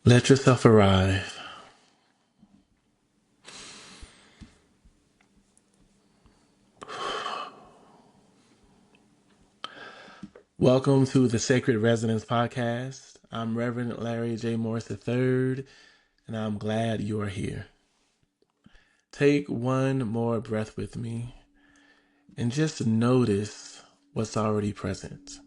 Let yourself arrive. Welcome to the Sacred Resonance Podcast. I'm Reverend Larry J. Morris III, and I'm glad you are here. Take one more breath with me and just notice what's already present.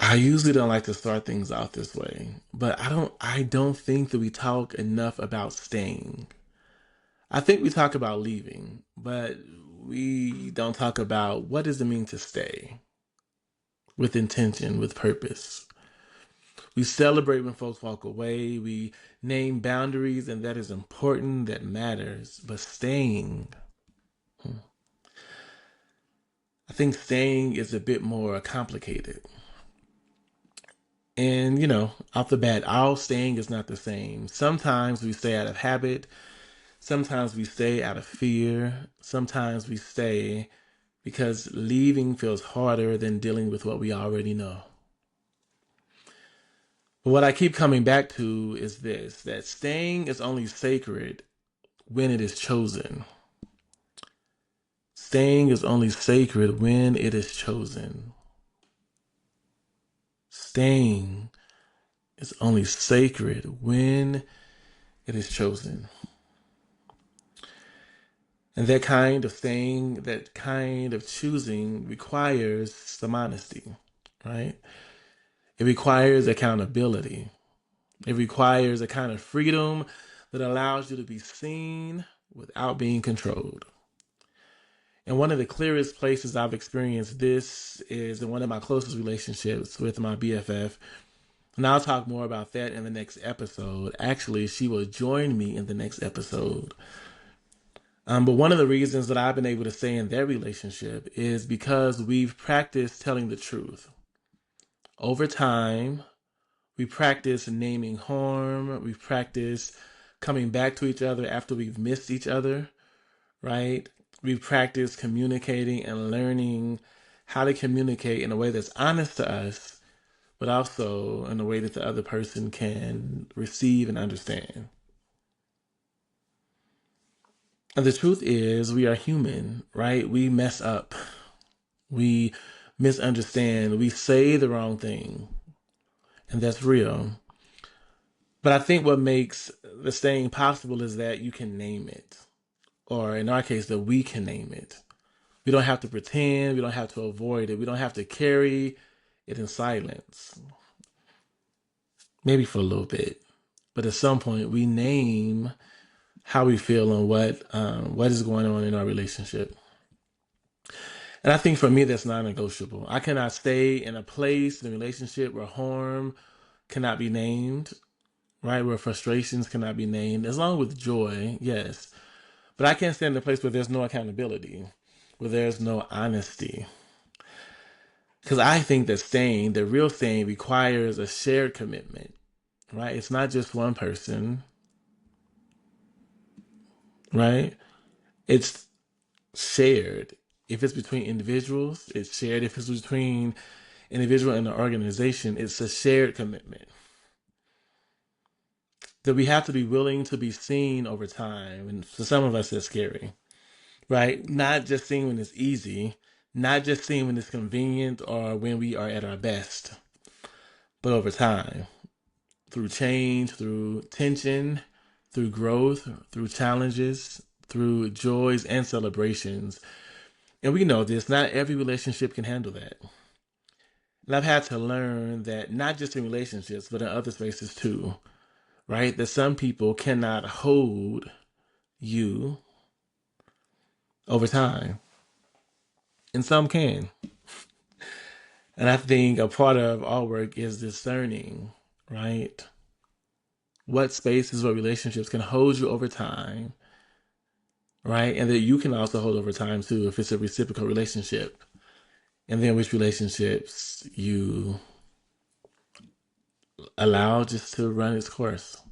I usually don't like to start things out this way, but I don't think that we talk enough about staying. I think we talk about leaving, but we don't talk about what does it mean to stay with intention, with purpose. We celebrate when folks walk away. We name boundaries, and that is important, that matters. But staying, I think staying is a bit more complicated. And, off the bat, all staying is not the same. Sometimes we stay out of habit. Sometimes we stay out of fear. Sometimes we stay because leaving feels harder than dealing with what we already know. But what I keep coming back to is this, that staying is only sacred when it is chosen. Staying is only sacred when it is chosen. Staying is only sacred when it is chosen. And that kind of staying, that kind of choosing requires some honesty, right? It requires accountability. It requires a kind of freedom that allows you to be seen without being controlled. And one of the clearest places I've experienced this is in one of my closest relationships with my BFF. And I'll talk more about that in the next episode. Actually, she will join me in the next episode. But one of the reasons that I've been able to stay in that relationship is because we've practiced telling the truth. Over time, we practice naming harm. We practice coming back to each other after we've missed each other, right? We practice communicating and learning how to communicate in a way that's honest to us, but also in a way that the other person can receive and understand. And the truth is, we are human, right? We mess up. We misunderstand. We say the wrong thing. And that's real. But I think what makes the staying possible is that you can name it. Or in our case, that we can name it. We don't have to pretend. We don't have to avoid it. We don't have to carry it in silence. Maybe for a little bit. But at some point, we name how we feel and what is going on in our relationship. And I think for me, that's non-negotiable. I cannot stay in a place, in a relationship where harm cannot be named, right? Where frustrations cannot be named, as long with joy, yes. But I can't stay in a place where there's no accountability, where there's no honesty. Because I think that staying, the real staying, requires a shared commitment, right? It's not just one person, right? It's shared. If it's between individuals, it's shared. If it's between individual and an organization, it's a shared commitment. That we have to be willing to be seen over time. And for some of us, that's scary, right? Not just seen when it's easy, not just seen when it's convenient or when we are at our best, but over time, through change, through tension, through growth, through challenges, through joys and celebrations. And we know this, not every relationship can handle that. And I've had to learn that not just in relationships, but in other spaces too, right? That some people cannot hold you over time, and some can. And I think a part of our work is discerning, right? What spaces or relationships can hold you over time, right? And that you can also hold over time too if it's a reciprocal relationship. And then which relationships you allow just to run its course.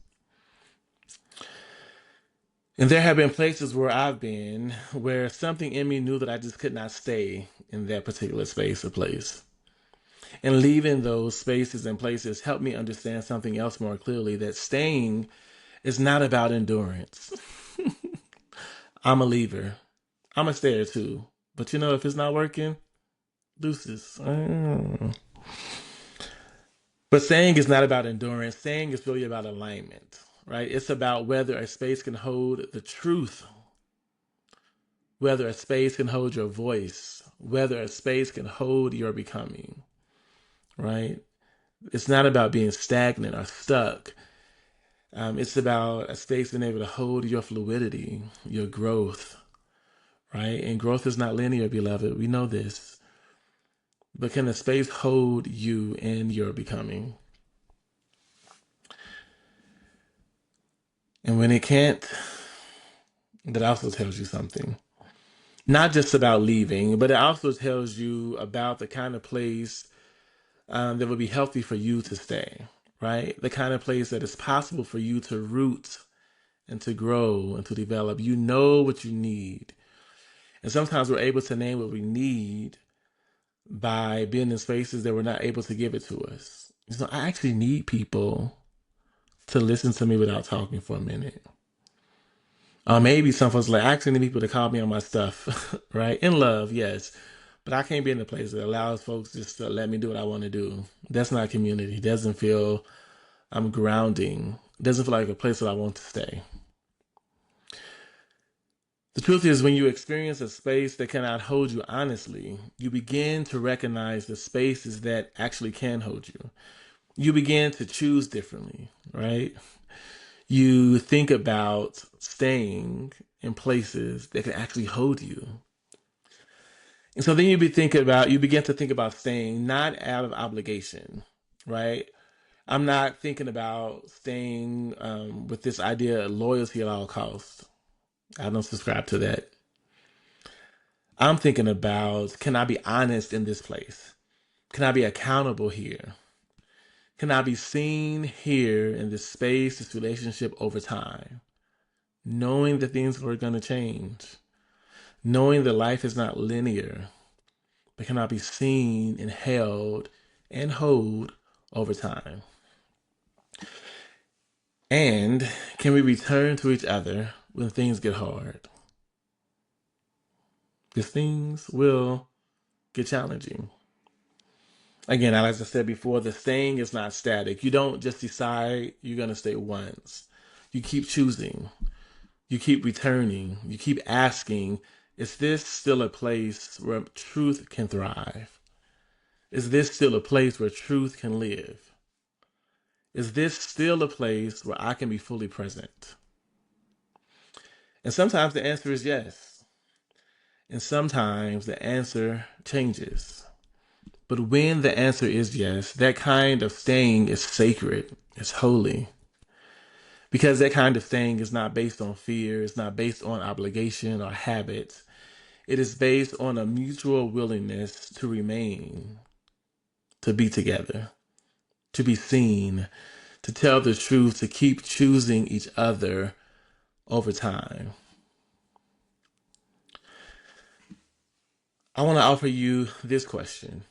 And there have been places where I've been where something in me knew that I just could not stay in that particular space or place. And leaving those spaces and places helped me understand something else more clearly, that staying is not about endurance. I'm a leaver. I'm a stayer too. But if it's not working, deuces. But staying is not about endurance. Staying is really about alignment, right? It's about whether a space can hold the truth, whether a space can hold your voice, whether a space can hold your becoming, right? It's not about being stagnant or stuck. It's about a space being able to hold your fluidity, your growth, right? And growth is not linear, beloved. We know this. But can the space hold you in your becoming? And when it can't, that also tells you something. Not just about leaving, but it also tells you about the kind of place that would be healthy for you to stay, right? The kind of place that is possible for you to root and to grow and to develop. You know what you need. And sometimes we're able to name what we need by being in spaces that we're not able to give it to us. I actually need people to listen to me without talking for a minute. Maybe some folks like, I actually need people to call me on my stuff, right? In love, yes. But I can't be in a place that allows folks just to let me do what I want to do. That's not community. It doesn't feel I'm grounding. It doesn't feel like a place that I want to stay. The truth is, when you experience a space that cannot hold you honestly, you begin to recognize the spaces that actually can hold you. You begin to choose differently, right? You think about staying in places that can actually hold you. And so then you begin to think about staying not out of obligation, right? I'm not thinking about staying with this idea of loyalty at all costs. I don't subscribe to that. I'm thinking about, can I be honest in this place? Can I be accountable here? Can I be seen here in this space, this relationship over time? Knowing that things are going to change. Knowing that life is not linear. But can I be seen and held and hold over time? And can we return to each other when things get hard? Because things will get challenging. Again, as I said before, the staying is not static. You don't just decide you're going to stay once. You keep choosing. You keep returning. You keep asking, is this still a place where truth can thrive? Is this still a place where truth can live? Is this still a place where I can be fully present? And sometimes the answer is yes. And sometimes the answer changes. But when the answer is yes, that kind of staying is sacred, it's holy. Because that kind of staying is not based on fear, it's not based on obligation or habit. It is based on a mutual willingness to remain, to be together, to be seen, to tell the truth, to keep choosing each other over time. I want to offer you this question.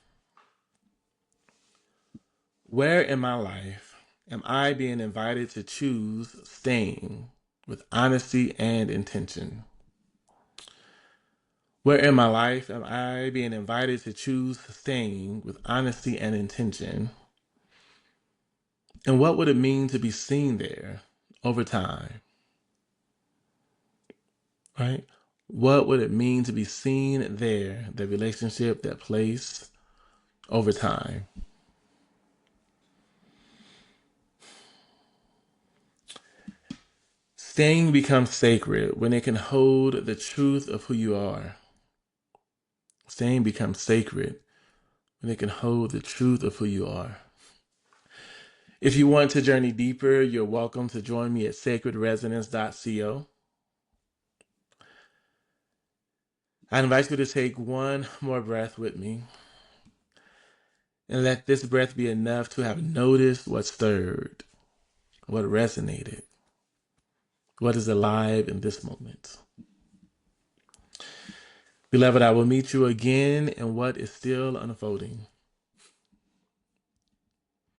Where in my life am I being invited to choose staying with honesty and intention? Where in my life am I being invited to choose staying with honesty and intention? And what would it mean to be seen there over time? Right? What would it mean to be seen there, the relationship, that place, over time? Staying becomes sacred when it can hold the truth of who you are. Staying becomes sacred when it can hold the truth of who you are. If you want to journey deeper, you're welcome to join me at sacredresonance.co. I invite you to take one more breath with me and let this breath be enough to have noticed what stirred, what resonated, what is alive in this moment. Beloved, I will meet you again in what is still unfolding.